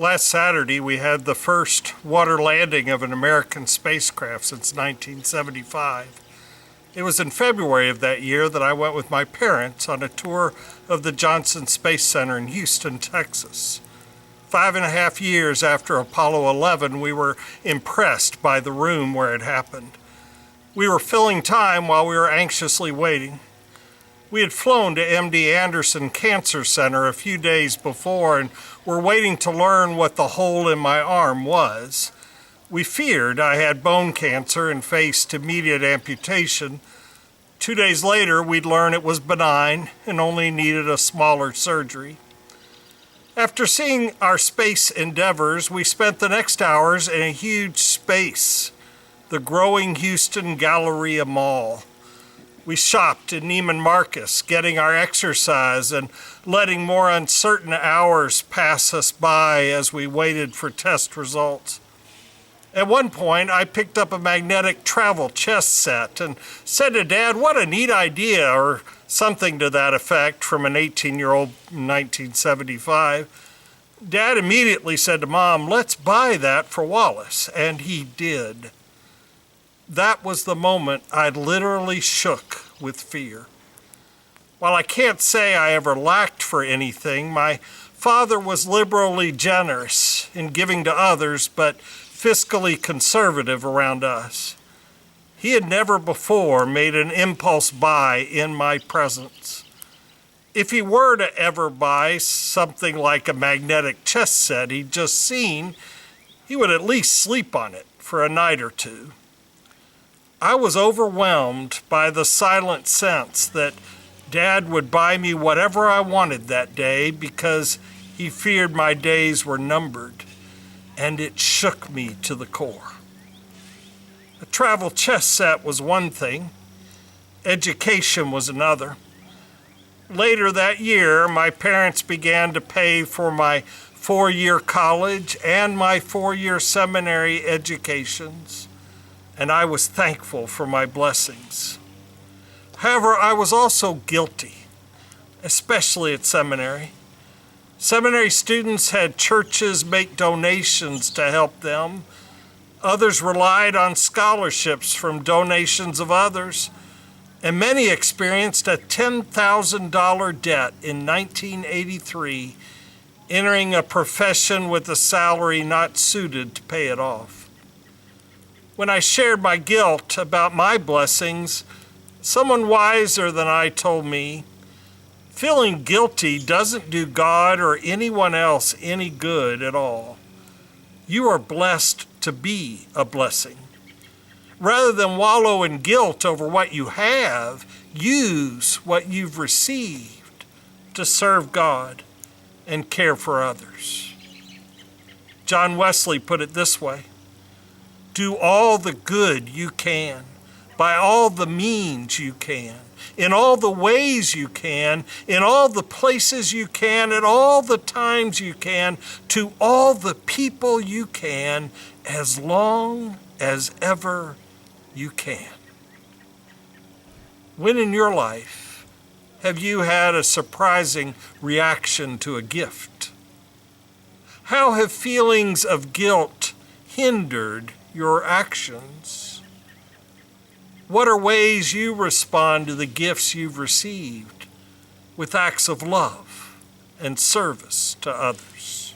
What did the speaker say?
Last Saturday, we had the first water landing of an American spacecraft since 1975. It was in February of that year that I went with my parents on a tour of the Johnson Space Center in Houston, Texas. 5.5 years after Apollo 11, we were impressed by the room where it happened. We were filling time while we were anxiously waiting. We had flown to MD Anderson Cancer Center a few days before and were waiting to learn what the hole in my arm was. We feared I had bone cancer and faced immediate amputation. 2 days later, we'd learn it was benign and only needed a smaller surgery. After seeing our space endeavors, we spent the next hours in a huge space, the growing Houston Galleria Mall. We shopped in Neiman Marcus, getting our exercise and letting more uncertain hours pass us by as we waited for test results. At one point, I picked up a magnetic travel chess set and said to Dad, "What a neat idea," or something to that effect from an 18-year-old in 1975. Dad immediately said to Mom, "Let's buy that for Wallace," and he did. That was the moment I literally shook with fear. While I can't say I ever lacked for anything, my father was liberally generous in giving to others, but fiscally conservative around us. He had never before made an impulse buy in my presence. If he were to ever buy something like a magnetic chess set he'd just seen, he would at least sleep on it for a night or two. I was overwhelmed by the silent sense that Dad would buy me whatever I wanted that day because he feared my days were numbered, and it shook me to the core. A travel chess set was one thing, education was another. Later that year, my parents began to pay for my 4-year college and my 4-year seminary educations, and I was thankful for my blessings. However, I was also guilty, especially at seminary. Seminary students had churches make donations to help them. Others relied on scholarships from donations of others, and many experienced a $10,000 debt in 1983, entering a profession with a salary not suited to pay it off. When I shared my guilt about my blessings, someone wiser than I told me, feeling guilty doesn't do God or anyone else any good at all. You are blessed to be a blessing. Rather than wallow in guilt over what you have, use what you've received to serve God and care for others. John Wesley put it this way: do all the good you can, by all the means you can, in all the ways you can, in all the places you can, at all the times you can, to all the people you can, as long as ever you can. When in your life have you had a surprising reaction to a gift? How have feelings of guilt hindered your actions? What are ways you respond to the gifts you've received with acts of love and service to others?